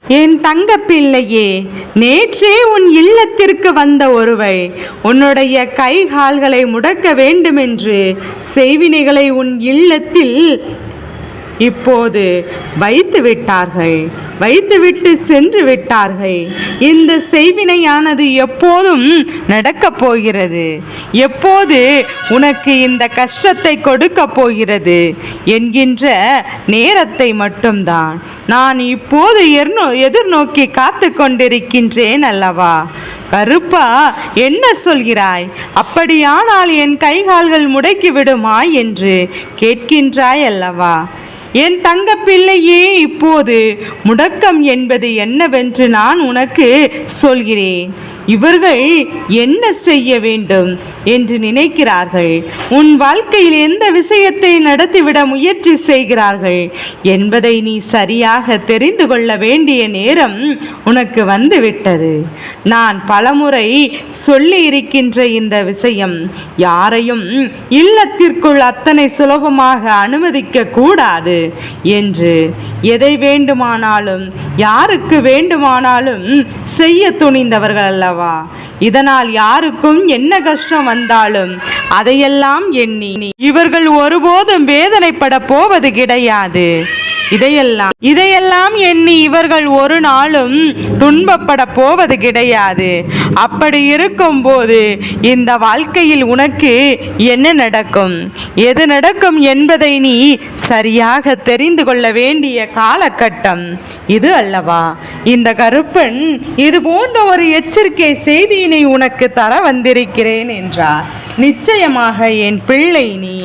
என் தங்க பிள்ளையே, நேற்றே உன் இல்லத்திற்கு வந்த ஒருவை உன்னுடைய கை கால்களை முடக்க வேண்டுமென்று செய்வினைகளை உன் இல்லத்தில் இப்போது வைத்துவிட்டு சென்று விட்டார்கள். இந்த செய்வினையானது எப்போதும் நடக்கப் போகிறது, எப்போது உனக்கு இந்த கஷ்டத்தை கொடுக்க போகிறது என்கின்ற நேரத்தை மட்டும்தான் நான் இப்போது எதிர்நோக்கி காத்து கொண்டிருக்கின்றேன் அல்லவா? கருப்பா, என்ன சொல்கிறாய்? அப்படியானால் என் கைகால்கள் முடக்கி விடுமா என்று கேட்கின்றாய் அல்லவா? என் தங்க பிள்ளையே, இப்போது முடக்கம் என்பது என்னவென்று நான் உனக்கு சொல்கிறேன். இவர்கள் என்ன செய்ய வேண்டும் என்று நினைக்கிறார்கள், உன் வாழ்க்கையில் எந்த விஷயத்தை நடத்திவிட முயற்சி செய்கிறார்கள் என்பதை நீ சரியாக தெரிந்து கொள்ள வேண்டிய நேரம் உனக்கு வந்துவிட்டது. நான் பலமுறை சொல்லி இருக்கின்ற இந்த விஷயம் யாரையும் இல்லத்திற்குள் அத்தனை சுலபமாக அனுமதிக்க கூடாது என்று. எதை வேண்டுமானாலும் யாருக்கு வேண்டுமானாலும் செய்ய துணிந்தவர்கள் அல்லவா? இதனால் யாருக்கும் என்ன கஷ்டம் வந்தாலும் அதையெல்லாம் எண்ணி இவர்கள் ஒருபோதும் வேதனைப்பட போவது கிடையாது. இதையெல்லாம் எண்ணி இவர்கள் ஒரு நாளும் துன்பப்பட போவது கிடையாது. அப்படி இருக்கும்போது இந்த வாழ்க்கையில் உனக்கு என்ன நடக்கும், எது நடக்கும் என்பதை நீ சரியாக தெரிந்து கொள்ள வேண்டிய காலகட்டம் இது அல்லவா? இந்த கருப்பன் இது போன்ற ஒரு எச்சரிக்கை செய்தியினை உனக்கு தர வந்திருக்கிறேன் என்றார். நிச்சயமாக என் பிள்ளை, நீ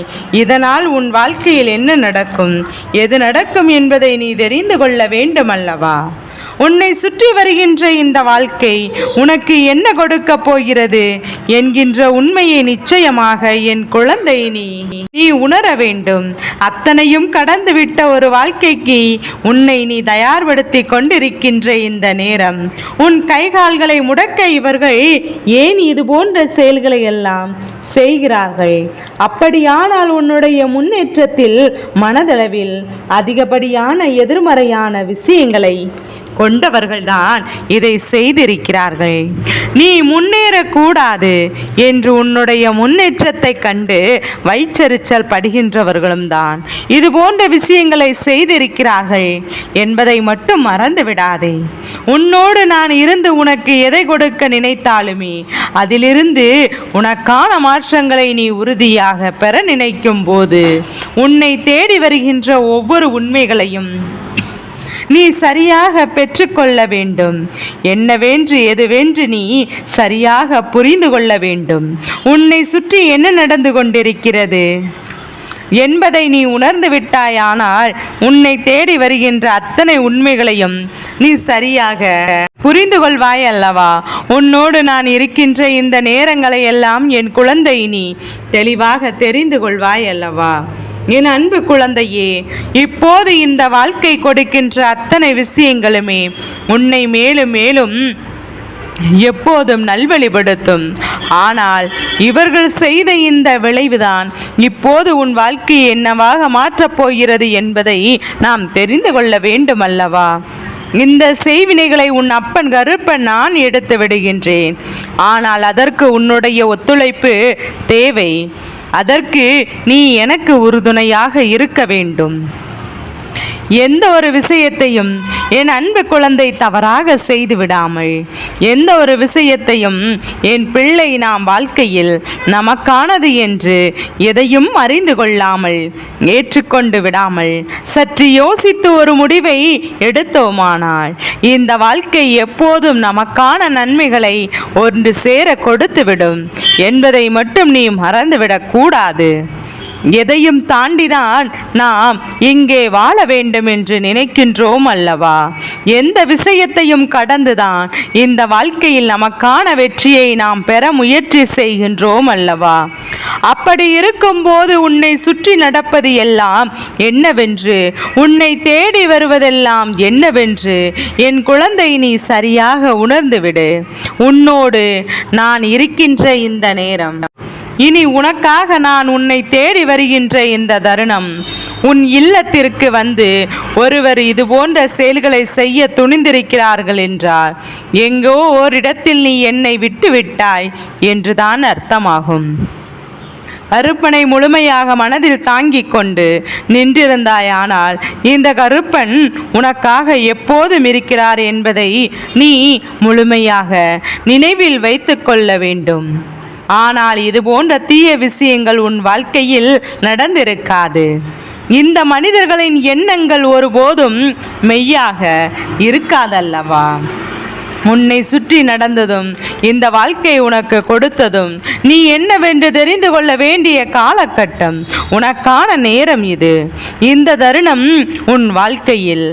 இதனால் உன் வாழ்க்கையில் என்ன நடக்கும், எது நடக்கும் என்பதை நீ தெரிந்து கொள்ள வேண்டும் அல்லவா? உன்னை சுற்றி வருகின்ற இந்த வாழ்க்கை உனக்கு என்ன கொடுக்க போகிறது என்கின்ற உண்மையை நிச்சயமாக என் குழந்தை நீ உணர வேண்டும். அத்தனையும் கடந்துவிட்ட ஒரு வாழ்க்கைக்கு உன்னை நீ தயார்படுத்தி கொண்டிருக்கின்ற இந்த நேரம், உன் கைகால்களை முடக்க இவர்கள் ஏன் இது போன்ற செயல்களை எல்லாம் செய்கிறார்கள்? அப்படியானால் உன்னுடைய முன்னேற்றத்தில் மனதளவில் அதிகப்படியான எதிர்மறையான விஷயங்களை கொண்டவர்கள்தான் இதை செய்திருக்கிறார்கள். நீ முன்னேறக்கூடாது என்று உன்னுடைய முன்னேற்றத்தை கண்டு வைச்செறிச்சல் படுகின்றவர்களும் தான் இது போன்ற விஷயங்களை செய்திருக்கிறார்கள் என்பதை மட்டும் மறந்து விடாதே. உன்னோடு நான் இருந்து உனக்கு எதை கொடுக்க நினைத்தாலுமே அதிலிருந்து உனக்கான மாற்றங்களை நீ உறுதியாக பெற நினைக்கும் போது உன்னை தேடி வருகின்ற ஒவ்வொரு உண்மைகளையும் நீ சரியாக பெற்றுக்கொள்ள வேண்டும். என்னவென்று எதுவென்று நீ சரியாக புரிந்து கொள்ள வேண்டும். உன்னை சுற்றி என்ன நடந்து கொண்டிருக்கிறது என்பதை நீ உணர்ந்து விட்டாயானால் உன்னை தேடி வருகின்ற அத்தனை உண்மைகளையும் நீ சரியாக புரிந்து கொள்வாய் அல்லவா? உன்னோடு நான் இருக்கின்ற இந்த நேரங்களை எல்லாம் என் குழந்தை நீ தெளிவாக தெரிந்து கொள்வாய் அல்லவா? என் அன்பு குழந்தையே, இப்போது இந்த வாழ்க்கை கொடுக்கின்ற அத்தனை விஷயங்களுமே உன்னை மேலும் மேலும் எப்போதும் நல்வழிப்படுத்தும். ஆனால் இவர்கள் செய்த இந்த விளைவுதான் இப்போது உன் வாழ்க்கை என்னவாக மாற்றப் போகிறது என்பதை நாம் தெரிந்து கொள்ள வேண்டும் அல்லவா? இந்த செய்வினைகளை உன் அப்பன் கருப்பன் நான் எடுத்து விடுகின்றேன். ஆனால் அதற்கு உன்னுடைய ஒத்துழைப்பு தேவை. அதற்கு நீ எனக்கு உறுதுணையாக இருக்க வேண்டும். எந்த ஒரு விஷயத்தையும் என் அன்பு குழந்தை தவறாக செய்து விடாமல், எந்த ஒரு விஷயத்தையும் என் பிள்ளை நாம் வாழ்க்கையில் நமக்கானது என்று எதையும் அறிந்து கொள்ளாமல் ஏற்றுக்கொண்டு விடாமல் சற்று யோசித்து ஒரு முடிவை எடுத்தோமானால் இந்த வாழ்க்கை எப்போதும் நமக்கான நன்மைகளை ஒன்று சேர கொடுத்துவிடும் என்பதை மட்டும் நீ மறந்துவிடக் கூடாது. எதையும் தாண்டிதான் நாம் இங்கே வாழ வேண்டும் என்று நினைக்கின்றோம் அல்லவா? எந்த விஷயத்தையும் கடந்துதான் இந்த வாழ்க்கையில் நமக்கான வெற்றியை நாம் பெற முயற்சி செய்கின்றோம் அல்லவா? அப்படி இருக்கும்போது உன்னை சுற்றி நடப்பது எல்லாம் என்னவென்று, உன்னை தேடி வருவதெல்லாம் என்னவென்று என் குழந்தை நீ சரியாக உணர்ந்துவிடு. உன்னோடு நான் இருக்கின்ற இந்த நேரம் இனி உனக்காக நான் உன்னை தேடி வருகின்ற இந்த தருணம், உன் இல்லத்திற்கு வந்து ஒருவர் இது போன்ற செயல்களை செய்ய துணிந்திருக்கிறார்கள் என்றால் எங்கோ ஓரிடத்தில் நீ என்னை விட்டு விட்டாய் என்றுதான் அர்த்தமாகும். கருப்பனை முழுமையாக மனதில் தாங்கிக் கொண்டு நின்றிருந்தாயானால் இந்த கருப்பன் உனக்காக எப்போதும் இருக்கிறார் என்பதை நீ முழுமையாக நினைவில் வைத்து கொள்ள வேண்டும். ஆனால் இது போன்ற தீய விஷயங்கள் உன் வாழ்க்கையில் நடந்திருக்காது. இந்த மனிதர்களின் எண்ணங்கள் ஒருபோதும் மெய்யாக இருக்காதல்லவா? உன்னை சுற்றி நடந்ததும் இந்த வாழ்க்கை உனக்கு கொடுத்ததும் நீ என்னவென்று தெரிந்து கொள்ள வேண்டிய காலகட்டம், உனக்கான நேரம் இது. இந்த தருணம் உன் வாழ்க்கையில்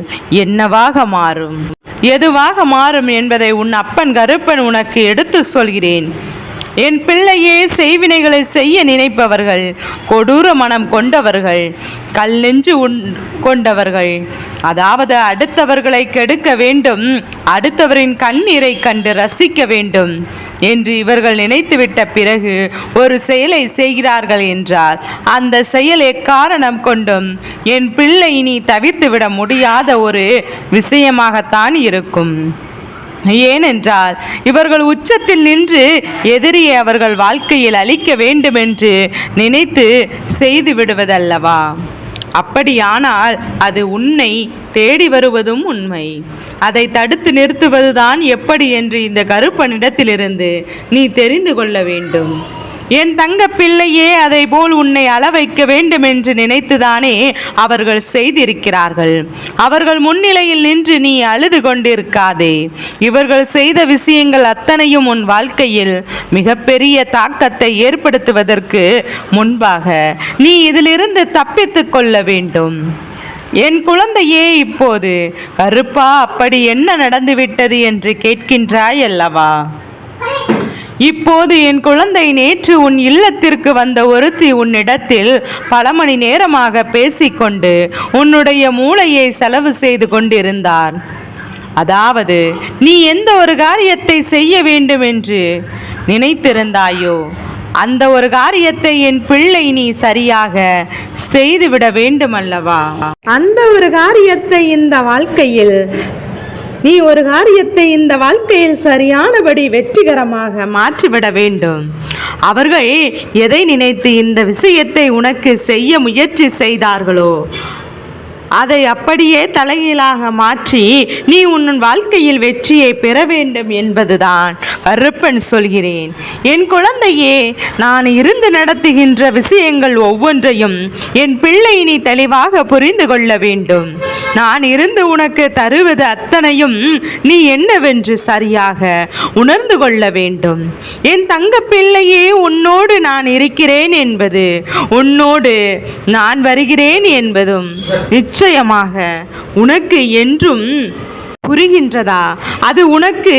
என்னவாக மாறும், எதுவாக மாறும் என்பதை உன் அப்பன் கருப்பன் உனக்கு எடுத்து சொல்கிறேன். என் பிள்ளையே, செய்வினைகளை செய்ய நினைப்பவர்கள், கொடூர மனம் கொண்டவர்கள், கல் நெஞ்சு கொண்டவர்கள், அதாவது அடுத்தவர்களை கெடுக்க வேண்டும், அடுத்தவரின் கண்ணீரை கண்டு ரசிக்க வேண்டும் என்று இவர்கள் நினைத்துவிட்ட பிறகு ஒரு செயலை செய்கிறார்கள் என்றால் அந்த செயல் எக்காரணம் கொண்டும் என் பிள்ளை இனி தவிர்த்துவிட முடியாத ஒரு விஷயமாகத்தான் இருக்கும். ஏனென்றால் இவர்கள் உச்சத்தில் நின்று எதிரியை அவர்கள் வாழ்க்கையில் அழிக்க வேண்டும் என்று நினைத்து செய்து விடுவதல்லவா? அப்படியானால் அது உன்னை தேடி வருவதும் உண்மை. அதை தடுத்து நிறுத்துவதுதான் எப்படி என்று இந்த கருப்பனிடத்திலிருந்து நீ தெரிந்து கொள்ள வேண்டும். என் தங்க பிள்ளையே, அதை போல் உன்னை அள வைக்க வேண்டும் என்று நினைத்துதானே அவர்கள் செய்திருக்கிறார்கள். அவர்கள் முன்னிலையில் நின்று நீ அழுது கொண்டிருக்காதே. இவர்கள் செய்த விஷயங்கள் அத்தனையும் உன் வாழ்க்கையில் மிகப்பெரிய தாக்கத்தை ஏற்படுத்துவதற்கு முன்பாக நீ இதிலிருந்து தப்பித்து கொள்ள வேண்டும். என் குழந்தையே, இப்போது கருப்பா அப்படி என்ன நடந்துவிட்டது என்று கேட்கின்றாய் அல்லவா? இப்போது என் குழந்தை, நேற்று உன் இல்லத்திற்கு வந்த ஒருத்தி உன்னிடத்தில் பல மணி நேரமாக பேசிக்கொண்டு உன்னுடைய மூளையை செலவு செய்து கொண்டிருந்தார். அதாவது நீ எந்த ஒரு காரியத்தை செய்ய வேண்டும் என்று நினைத்திருந்தாயோ அந்த ஒரு காரியத்தை என் பிள்ளை நீ சரியாக செய்துவிட வேண்டும் அல்லவா? அந்த ஒரு காரியத்தை இந்த வாழ்க்கையில் நீ ஒரு காரியத்தை இந்த வாழ்க்கையில் சரியானபடி வெற்றிகரமாக மாற்றிவிட வேண்டும். அவர்கள் எதை நினைத்து இந்த விஷயத்தை உனக்கு செய்ய முயற்சி செய்தார்களோ அதை அப்படியே தலைகீழாக மாற்றி நீ உன் வாழ்க்கையில் வெற்றியை பெற வேண்டும் என்பதுதான் கருப்பன் சொல்கிறேன். என் குழந்தையே, நான் இருந்து நடத்துகின்ற விஷயங்கள் ஒவ்வொன்றையும் என் பிள்ளை நீ தெளிவாக புரிந்து கொள்ள வேண்டும். நான் இருந்து உனக்கு தருவது அத்தனையும் நீ என்னவென்று சரியாக உணர்ந்து கொள்ள வேண்டும். என் தங்க பிள்ளையே, உன்னோடு நான் இருக்கிறேன் என்பது, உன்னோடு நான் வருகிறேன் என்பதும் நிச்சயமாக உனக்கு என்றும் புரிகின்றதா? அது உனக்கு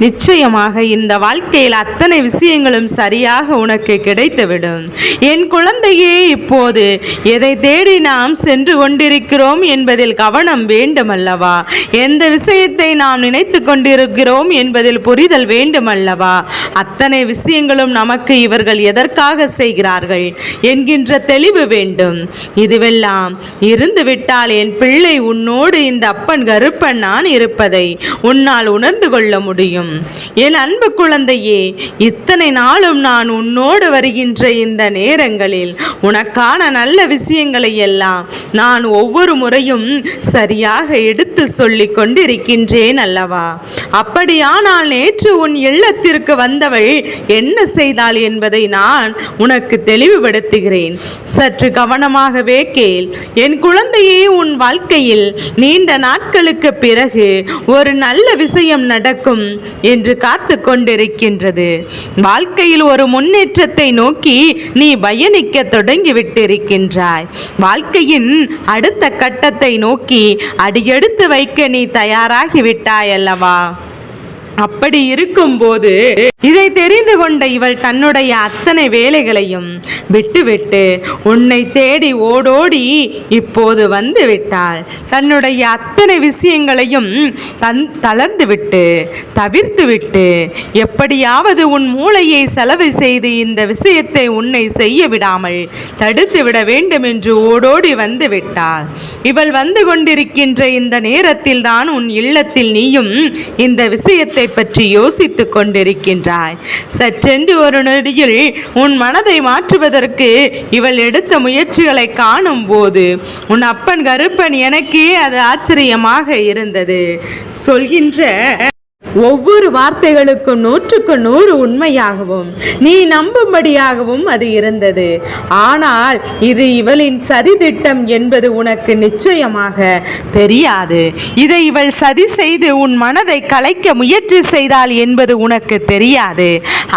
நிச்சயமாக இந்த வாழ்க்கையில் அத்தனை விஷயங்களும் சரியாக உனக்கு கிடைத்துவிடும். என் குழந்தையே, இப்போது எதை தேடி நாம் சென்று கொண்டிருக்கிறோம் என்பதில் கவனம் வேண்டுமல்லவா? எந்த விஷயத்தை நாம் நினைத்து கொண்டிருக்கிறோம் என்பதில் புரிதல் வேண்டுமல்லவா? அத்தனை விஷயங்களும் நமக்கு இவர்கள் எதற்காக செய்கிறார்கள் என்கின்ற தெளிவு வேண்டும். இதுவெல்லாம் இருந்துவிட்டால் என் பிள்ளை, உன்னோடு இந்த அப்பன் கருப்பன் நான் இருப்பதை உன்னால் உணர்ந்து கொள்ள முடியும். என் அன்பு குழந்தையே, இத்தனை நாளும் நான் உன்னோடு வருகின்ற இந்த நேரங்களில் உனக்கான நல்ல விஷயங்களை எல்லாம் நான் ஒவ்வொரு முறையும் சரியாக எடுத்து சொல்லிக் கொண்டிருக்கின்றேன் அல்லவா? அப்படியானால் நேற்று உன் இல்லத்திற்கு வந்தவள் என்ன செய்தாள் என்பதை நான் உனக்கு தெளிவுபடுத்துகிறேன். சற்று கவனமாகவே கேள். என் குழந்தையே, உன் வாழ்க்கையில் நீண்ட நாட்களுக்கு பிறகு ஒரு நல்ல விஷயம் நடக்கும் என்று காத்து கொண்டிருக்கின்றது. வாழ்க்கையில் ஒரு முன்னேற்றத்தை நோக்கி நீ பயணிக்க தொடங்கிவிட்டிருக்கின்றாய். வாழ்க்கையின் அடுத்த கட்டத்தை நோக்கி அடியெடுத்து வைக்க நீ தயாராகிவிட்டாய் அல்லவா? அப்படி இருக்கும்போது இதை தெரிந்து கொண்ட இவள் தன்னுடைய அத்தனை வேலைகளையும் விட்டுவிட்டு உன்னை தேடி ஓடோடி இப்போது வந்து விட்டாள். தன்னுடைய அத்தனை விஷயங்களையும் தளர்ந்துவிட்டு தவிர்த்துவிட்டு எப்படியாவது உன் மூளையை செலவு செய்து இந்த விஷயத்தை உன்னை செய்ய விடாமல் தடுத்து விட வேண்டும் என்று ஓடோடி வந்து விட்டாள். இவள் வந்து கொண்டிருக்கின்ற இந்த நேரத்தில் தான் உன் இல்லத்தில் நீயும் இந்த விஷயத்தை பற்றி யோசித்துக் கொண்டிருக்கின்ற சற்றென்று ஒரு நொடியில் உன் மனதை மாற்றுவதற்கு இவள் எடுத்த முயற்சிகளை காணும் போது உன் அப்பன் கருப்பன் எனக்கே அது ஆச்சரியமாக இருந்தது. சொல்கின்ற ஒவ்வொரு வார்த்தைகளுக்கும் 100க்கு 100 உண்மையாகவும் நீ நம்பும்படியாகவும் அது இருந்தது. ஆனால் இது இவளின் சதி திட்டம் என்பது உனக்கு நிச்சயமாக தெரியாது. இதை இவள் சதி செய்து உன் மனதை கலைக்க முயற்சி செய்தாள் என்பது உனக்கு தெரியாது.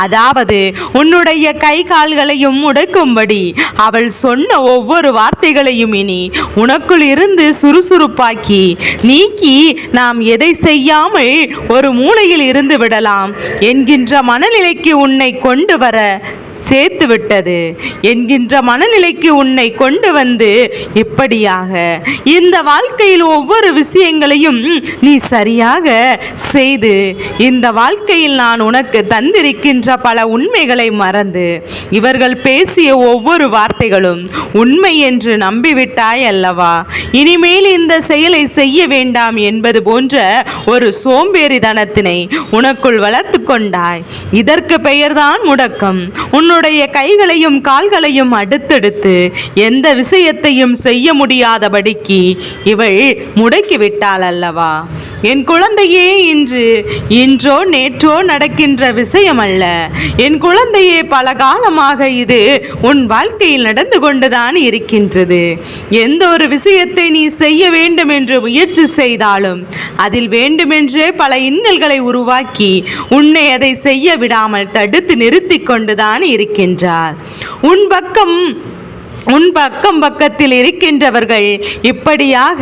அதாவது உன்னுடைய கை கால்களையும் முடக்கும்படி அவள் சொன்ன ஒவ்வொரு வார்த்தைகளையும் இனி உனக்குள் இருந்து சுறுசுறுப்பாக்கி நீக்கி நாம் எதை செய்யாமல் ஒரு மூலையில் இருந்து விடலாம் என்கின்ற மனநிலைக்கு உன்னை கொண்டு வர சேர்த்து விட்டது என்கின்ற மனநிலைக்கு உன்னை கொண்டு வந்து இப்படியாக இந்த வாழ்க்கையில் ஒவ்வொரு விஷயங்களையும் நீ சரியாக செய்து இந்த வாழ்க்கையில் நான் உனக்கு தந்திருக்கின்ற பல உண்மைகளை மறந்து இவர்கள் பேசிய ஒவ்வொரு வார்த்தைகளும் உண்மை என்று நம்பிவிட்டாய் அல்லவா? இனிமேல் இந்த செயலை செய்ய வேண்டாம் என்பது போன்ற ஒரு சோம்பேறித்தனத்தினை உனக்குள் வளர்த்து கொண்டாய். இதற்கு பெயர்தான் முடக்கம். உன்னுடைய கைகளையும் கால்களையும் அடுத்தடுத்து எந்த விஷயத்தையும் செய்ய முடியாதபடிக்கு இவள் முடக்கிவிட்டாள் அல்லவா? என் குழந்தையே, இன்றோ நேற்றோ நடக்கின்ற விஷயம் அல்ல. என் குழந்தையே, பல காலமாக இது உன் வாழ்க்கையில் நடந்து கொண்டுதான் இருக்கின்றது. எந்த ஒரு விஷயத்தை நீ செய்ய வேண்டும் என்று முயற்சி செய்தாலும் அதில் வேண்டுமென்றே பல இன்னல்களை உருவாக்கி உன்னை அதை செய்ய விடாமல் தடுத்து நிறுத்தி கொண்டுதான் இருக்கின்றார். உன் பக்கத்தில் இருக்கின்றவர்கள் இப்படியாக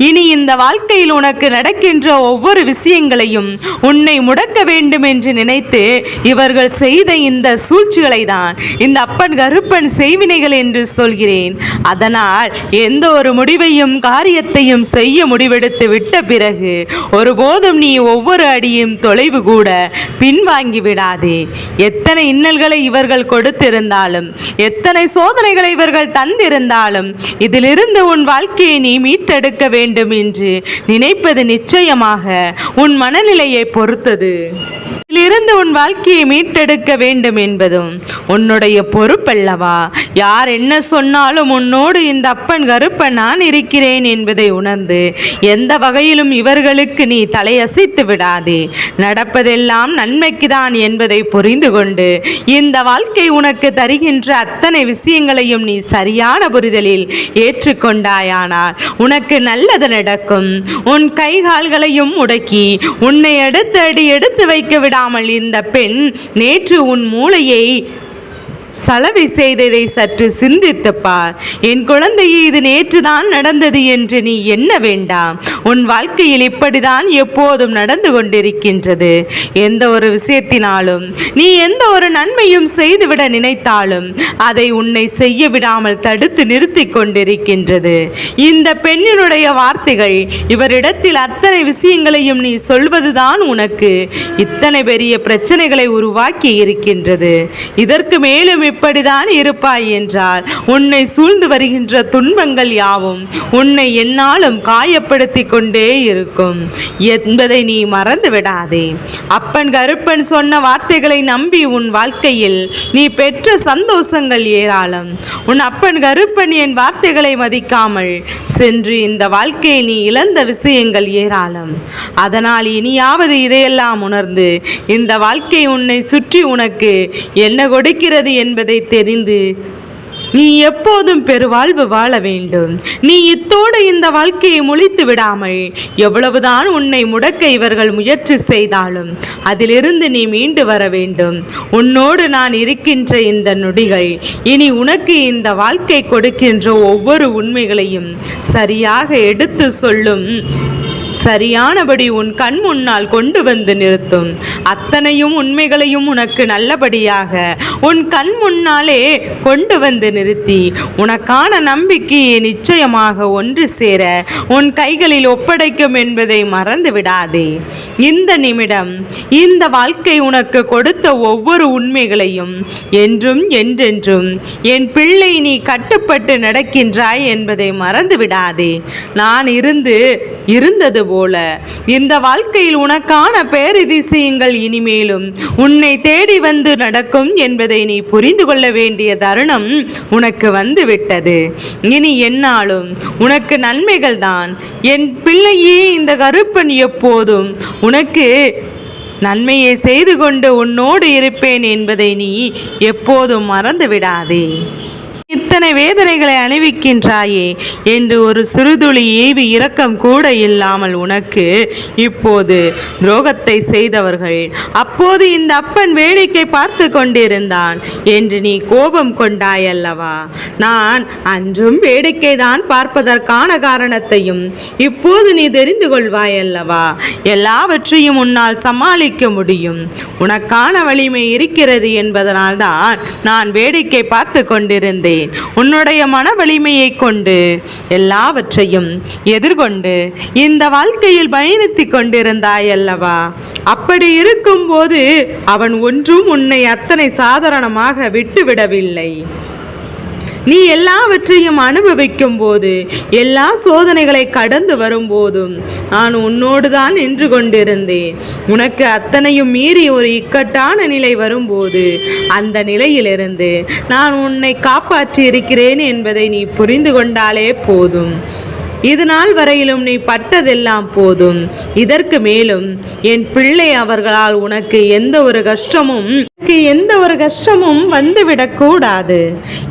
இனி இந்த வாழ்க்கையில் உனக்கு நடக்கின்ற ஒவ்வொரு விஷயங்களையும் உன்னை முடக்க வேண்டும் என்று நினைத்து இவர்கள் செய்த இந்த சூழ்ச்சிகளை தான் இந்த அப்பன் கருப்பன் செய்வினைகள் என்று சொல்கிறேன். அதனால் எந்த ஒரு முடிவையும் காரியத்தையும் செய்ய முடிவெடுத்து விட்ட பிறகு ஒருபோதும் நீ ஒவ்வொரு அடியும் தொலைவு கூட பின்வாங்கி விடாதே. எத்தனை இன்னல்களை இவர்கள் கொடுத்திருந்தாலும் எத்தனை சோதனைகளை இவர்கள் தந்திருந்தாலும் இதிலிருந்து உன் வாழ்க்கையை நீ மீட்டெடுக்க வேண்டும் என்று நினைப்பது நிச்சயமாக உன் மனநிலையை பொறுத்தது. இதிலிருந்து உன் வாழ்க்கையை மீட்டெடுக்க வேண்டும் என்பதும் உன்னுடைய பொறுப்பல்லவா? யார் என்ன சொன்னாலும் உன்னோடு இந்த அப்பன் கருப்பன் நான் இருக்கிறேன் என்பதை உணர்ந்து எந்த வகையிலும் இவர்களுக்கு நீ தலையசைத்து விடாதே. நடப்பதெல்லாம் நன்மைக்குதான் என்பதை புரிந்து கொண்டு இந்த வாழ்க்கை உனக்கு தருகின்ற அத்தனை விஷயங்களையும் நீ சரியான புரிதலில் ஏற்றுக்கொண்டாயானால் உனக்கு நல்லது நடக்கும். உன் கை கால்களையும் முடக்கி உன்னை எடுத்து வைக்க விடாமல் இந்த பெண் நேற்று உன் மூளையை சலவை செய்ததை சற்று சிந்தித்து பார். என் குழந்தையே, இது நேற்றுதான் நடந்தது என்று நீ எண்ண வேண்டாம். உன் வாழ்க்கையில் இப்படிதான் எப்போதும் நடந்து கொண்டிருக்கின்றது. எந்த ஒரு விஷயத்தினாலும் நீ எந்த ஒரு நன்மையும் செய்துவிட நினைத்தாலும் அதை உன்னை செய்ய விடாமல் தடுத்து நிறுத்தி கொண்டிருக்கின்றது இந்த பெண்ணினுடைய வார்த்தைகள். இவரிடத்தில் அத்தனை விஷயங்களையும் நீ சொல்வதுதான் உனக்கு இத்தனை பெரிய பிரச்சனைகளை உருவாக்கி இருக்கின்றது. இதற்கு மேலும் இப்படிதான் இருப்பாய் என்றால் உன்னை சூழ்ந்து வருகின்ற துன்பங்கள் யாவும் உன்னை என்னாலும் காயப்படுத்தி கொண்டே இருக்கும் என்பதை நீ மறந்து விடாதே. அப்பன் கருப்பன் சொன்ன வார்த்தைகளை நம்பி உன் வாழ்க்கையில் நீ பெற்ற சந்தோஷங்கள் ஏராளம். உன் அப்பன் கருப்பன் என் வார்த்தைகளை மதிக்காமல் சென்று இந்த வாழ்க்கையை நீ இழந்த விஷயங்கள் ஏராளம். அதனால் இனியாவது இதையெல்லாம் உணர்ந்து இந்த வாழ்க்கை உன்னை சுற்றி உனக்கு என்ன கொடுக்கிறது என்பதை தெரிந்து நீ எப்போதும் பெருவாழ்வு வாழ வேண்டும். நீ இத்தோடு இந்த வாழ்க்கையை முழித்து விடாமல் எவ்வளவுதான் உன்னை முடக்க இவர்கள் முயற்சி செய்தாலும் அதிலிருந்து நீ மீண்டு வர வேண்டும். உன்னோடு நான் இருக்கின்ற இந்த நொடிகள் இனி உனக்கு இந்த வாழ்க்கை கொடுக்கின்ற ஒவ்வொரு உண்மைகளையும் சரியாக எடுத்து சொல்லும் சரியானபடி உன் கண் முன்னால் கொண்டு வந்து நிறுத்தும். அத்தனையும் உண்மைகளையும் உனக்கு நல்லபடியாக உன் கண் முன்னாலே கொண்டு வந்து நிறுத்தி உனக்கான நம்பிக்கையை நிச்சயமாக ஒன்று சேர உன் கைகளில் ஒப்படைக்கும் என்பதை மறந்து விடாதே. இந்த நிமிடம் இந்த வாழ்க்கை உனக்கு கொடுத்த ஒவ்வொரு உண்மைகளையும் என்றும் என்றென்றும் என் பிள்ளை நீ கட்டுப்பட்டு நடக்கின்றாய் என்பதை மறந்து விடாதே. நான் இருந்தது போல இந்த வாழ்க்கையில் உனக்கான பேரதிசயங்கள் இனிமேலும் உன்னை தேடி வந்து நடக்கும் என்பதை நீ புரிந்து கொள்ள வேண்டிய தருணம் உனக்கு வந்து விட்டது. இனி என்னாலும் உனக்கு நன்மைகள் தான் என் பிள்ளையே. இந்த கருப்பன் எப்போதும் உனக்கு நன்மையை செய்து கொண்டு உன்னோடு இருப்பேன் என்பதை நீ எப்போதும் மறந்து விடாதே. இத்தனை வேதனைகளை அணிவிக்கின்றாயே என்று ஒரு சிறுதுளி ஈவு இரக்கம் கூட இல்லாமல் உனக்கு இப்போது துரோகத்தை செய்தவர்கள் அப்போது இந்த அப்பன் வேடிக்கை பார்த்து கொண்டிருந்தான் என்று நீ கோபம் கொண்டாயல்லவா? நான் அன்றும் வேடிக்கை தான் பார்ப்பதற்கான காரணத்தையும் இப்போது நீ தெரிந்து கொள்வாயல்லவா? எல்லாவற்றையும் உன்னால் சமாளிக்க முடியும். உனக்கான வலிமை இருக்கிறது என்பதனால் தான் நான் வேடிக்கை பார்த்து கொண்டிருந்தேன். உன்னுடைய மன வலிமையை கொண்டு எல்லாவற்றையும் எதிர்கொண்டு இந்த வாழ்க்கையில் பயணித்துக் கொண்டிருந்தாய் அல்லவா? அப்படி இருக்கும்போது அவன் ஒன்றும் உன்னை அத்தனை சாதாரணமாக விட்டுவிடவில்லை. நீ எல்லாவற்றையும் அனுபவிக்கும் போது எல்லா சோதனைகளை கடந்து வரும்போதும் நான் உன்னோடு தான் நின்று கொண்டிருந்தேன். உனக்கு அத்தனையும் மீறி ஒரு இக்கட்டான நிலை வரும்போது அந்த நிலையிலிருந்து நான் உன்னை காப்பாற்றி இருக்கிறேன் என்பதை நீ புரிந்து கொண்டாலே போதும். இது நாள் வரையிலும் நீ பட்டதெல்லாம் போதும். இதற்கு மேலும் என் பிள்ளை அவர்களால் உனக்கு எந்த ஒரு கஷ்டமும் வந்துவிடக்கூடாது.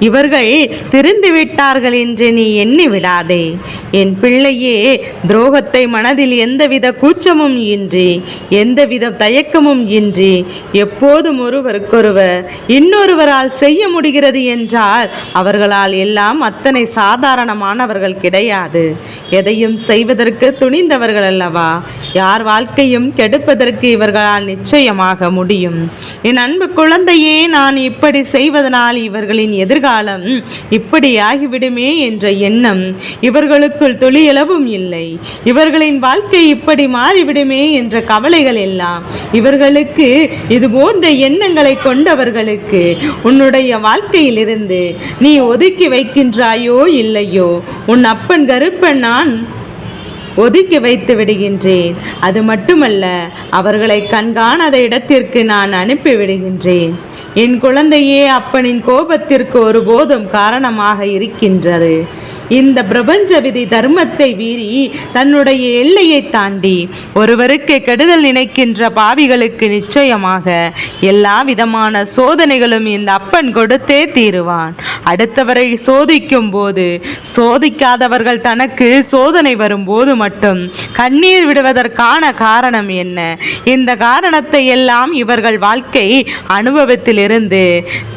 இவர்கள் திருந்து விட்டார்கள் என்று நீ எண்ணி விடாதே. என் பிள்ளையே, துரோகத்தை மனதில் எந்தவித கூச்சமும் இன்றி எந்தவித தயக்கமும் இன்றி எப்போதும் ஒருவருக்கொருவர் இன்னொருவரால் செய்ய முடிகிறது என்றால் அவர்களால் எல்லாம் அத்தனை சாதாரணமானவர்கள் கிடையாது. எதையும் செய்வதற்கு துணிந்தவர்கள் அல்லவா? யார் வாழ்க்கையும் கெடுப்பதற்கு இவர்களால் நிச்சயமாக முடியும். என் அன்பு குழந்தையே, நான் இப்படி செய்வதனால் இவர்களின் எதிர்காலம் இப்படி ஆகிவிடுமே என்ற எண்ணம் இவர்களுக்குள் துளியளவும் இல்லை. இவர்களின் வாழ்க்கை இப்படி மாறிவிடுமே என்ற கவலைகள் எல்லாம் இவர்களுக்கு, இது போன்ற எண்ணங்களை கொண்டவர்களுக்கு உன்னுடைய வாழ்க்கையிலிருந்து நீ ஒதுக்கி வைக்கின்றாயோ இல்லையோ, உன் அப்பன் கருப்பன் நான் ஒதுக்கி வைத்து விடுகின்றேன். அது மட்டுமல்ல, அவர்களை கண்காணாத இடத்திற்கு நான் அனுப்பி விடுகின்றேன். என் குழந்தையே, அப்பனின் கோபத்திற்கு ஒருபோதும் காரணமாக இருக்கின்றது. இந்த பிரபஞ்ச விதி தர்மத்தை மீறி தன்னுடைய எல்லையை தாண்டி ஒருவருக்கு கெடுதல் நினைக்கின்ற பாவிகளுக்கு நிச்சயமாக எல்லா விதமான சோதனைகளும் இந்த அப்பன் கொடுத்தே தீருவான். அடுத்தவரை சோதிக்கும் போது சோதிக்காதவர்கள் தனக்கு சோதனை வரும்போது மட்டும் கண்ணீர் விடுவதற்கான காரணம் என்ன? இந்த காரணத்தை எல்லாம் இவர்கள் வாழ்க்கை அனுபவத்திலிருந்து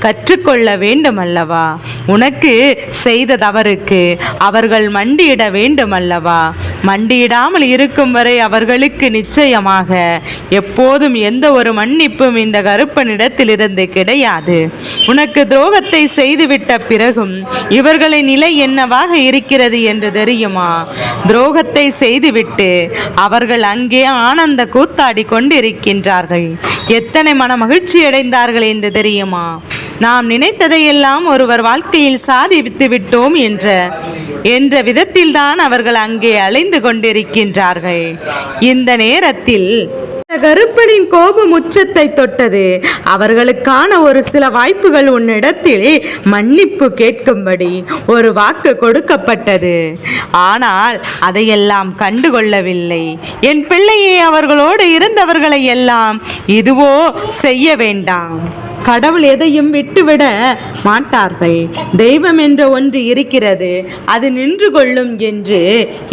கற்றுக்கொள்ள வேண்டும் அல்லவா? உனக்கு செய்த தவறுக்கு அவர்கள் மண்டியிட வேண்டும் அல்லவா? மண்டியிடாமல் இருக்கும் வரை அவர்களுக்கு நிச்சயமாக எப்போதும் எந்த ஒரு மன்னிப்பும் இந்த கருப்பனிடத்திலிருந்து கிடையாது. உனக்கு துரோகத்தை செய்துவிட்ட பிறகும் இவர்களின் நிலை என்னவாக இருக்கிறது என்று தெரியுமா? துரோகத்தை செய்துவிட்டு அவர்கள் அங்கே ஆனந்த கூத்தாடி கொண்டிருக்கின்றார்கள். எத்தனை மன மகிழ்ச்சி அடைந்தார்கள் என்று தெரியுமா? நாம் நினைத்ததையெல்லாம் ஒருவர் வாழ்க்கையில் சாதித்து விட்டோம் என்ற விதத்தில்தான் அவர்கள் அங்கே அலைந்து கொண்டிருக்கின்றார்கள். இந்த நேரத்தில் கருப்பனின் கோபம் உச்சத்தை தொட்டது. அவர்களுக்கான ஒரு சில வாய்ப்புகள் உன்னிடத்தில் மன்னிப்பு கேட்கும்படி ஒரு வாக்கு கொடுக்கப்பட்டது. ஆனால் அதையெல்லாம் கண்டுகொள்ளவில்லை. என் பிள்ளையை, அவர்களோடு இருந்தவர்களை எல்லாம் இதுவோ செய்ய வேண்டாம், கடவுள் எதையும் விட்டுவிட மாட்டார்கள். தெய்வம் என்ற ஒன்று இருக்கிறது, அது நின்று கொள்ளும் என்று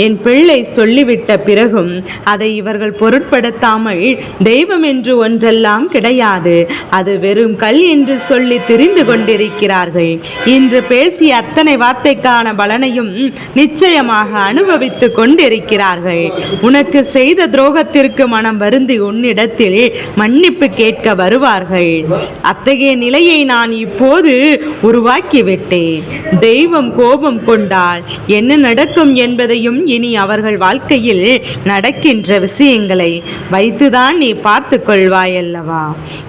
என் பிள்ளை சொல்லிவிட்ட பிறகும் அதை இவர்கள் பொருட்படுத்தாமல் தெய்வம் என்று ஒன்றெல்லாம் கிடையாது, அது வெறும் கல் என்று சொல்லி திரிந்து கொண்டிருக்கிறார்கள். இன்று பேசிய அத்தனை வார்த்தைக்கான பலனையும் நிச்சயமாக அனுபவித்துக் கொண்டிருக்கிறார்கள். உனக்கு செய்த துரோகத்திற்கு மனம் வருந்தி உன்னிடத்தில் மன்னிப்பு கேட்க வருவார்கள். அத்தகைய நிலையை நான் இப்போது உருவாக்கிவிட்டேன். தெய்வம் கோபம் கொண்டால் என்ன நடக்கும் என்பதையும் இனி அவர்கள் வாழ்க்கையில் நடக்கின்ற விஷயங்களை வைத்துதான் நீ பார்த்து கொள்வாய் அல்லவா?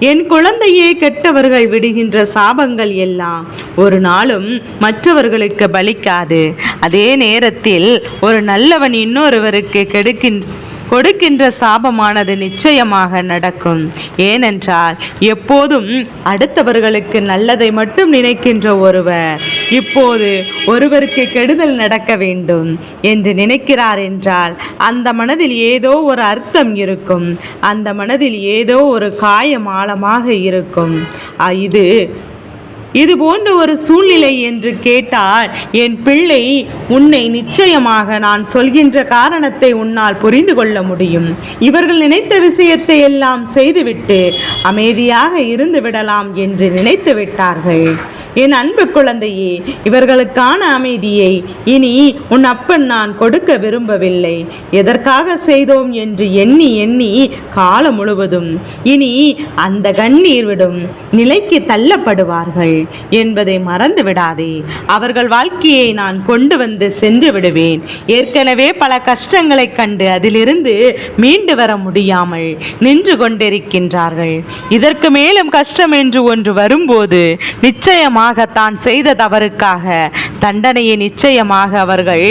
என் குழந்தையே, கெட்டவர்கள் விடுகின்ற சாபங்கள் எல்லாம் ஒரு நாளும் மற்றவர்களுக்கு பலிக்காது. அதே நேரத்தில் ஒரு நல்லவன் இன்னொருவருக்கு கொடுக்கின்ற சாபமானது நிச்சயமாக நடக்கும். ஏனென்றால் எப்போதும் அடுத்தவர்களுக்கு நல்லதை மட்டும் நினைக்கின்ற ஒருவர் இப்போது ஒருவருக்கு கெடுதல் நடக்க வேண்டும் என்று நினைக்கிறார் என்றால் அந்த மனதில் ஏதோ ஒரு அர்த்தம் இருக்கும், அந்த மனதில் ஏதோ ஒரு காயம் ஆழமாக இருக்கும். இது போன்ற ஒரு சூழ்நிலை என்று கேட்டால் என் பிள்ளை, உன்னை நிச்சயமாக நான் சொல்கின்ற காரணத்தை உன்னால் புரிந்து கொள்ள முடியும். இவர்கள் நினைத்த விஷயத்தை எல்லாம் செய்துவிட்டு அமைதியாக இருந்து விடலாம் என்று நினைத்து விட்டார்கள். என் அன்பு குழந்தையே, இவர்களுக்கான அமைதியை இனி உன் அப்பன் நான் கொடுக்க விரும்பவில்லை. எதற்காக செய்தோம் என்று எண்ணி எண்ணி காலம் முழுவதும் இனி அந்த கண்ணீர் விடும் நிலைக்கு தள்ளப்படுவார்கள் என்பதை மறந்து விடாதே. அவர்கள் வாழ்க்கையை நான் கொண்டு வந்து சென்று விடுவேன். ஏற்கனவே பல கஷ்டங்களை கண்டு அதிலிருந்து மீண்டு வர முடியாமல் நின்று கொண்டிருக்கின்றார்கள். இதற்கு மேலும் கஷ்டம் என்று ஒன்று வரும்போது நிச்சயமாக தான் செய்த தவறுக்காக தண்டனையை நிச்சயமாக அவர்கள்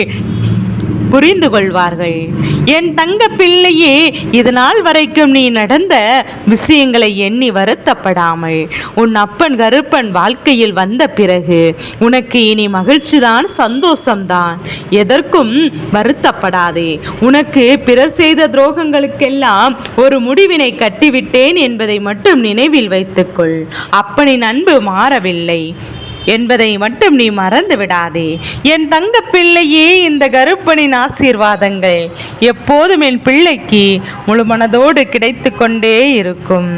புரிந்து கொள்வார்கள். என் தங்க பிள்ளையே, இது நாள் வரைக்கும் நீ நடந்த விஷயங்களை எண்ணி வருத்தப்படாமல் உன் அப்பன் கருப்பன் வாழ்க்கையில் வந்த பிறகு உனக்கு இனி மகிழ்ச்சிதான், சந்தோஷம்தான். எதற்கும் வருத்தப்படாதே. உனக்கு பிறர் செய்த துரோகங்களுக்கெல்லாம் ஒரு முடிவினை கட்டிவிட்டேன் என்பதை மட்டும் நினைவில் வைத்துக்கொள். அப்பனின் அன்பு மாறவில்லை என்பதை மட்டும் நீ மறந்து விடாதே. என் தங்க பிள்ளையே, இந்த கருப்பனின் ஆசீர்வாதங்கள் எப்போதும் என் பிள்ளைக்கு முழு மனதோடு கிடைத்து கொண்டே இருக்கும்.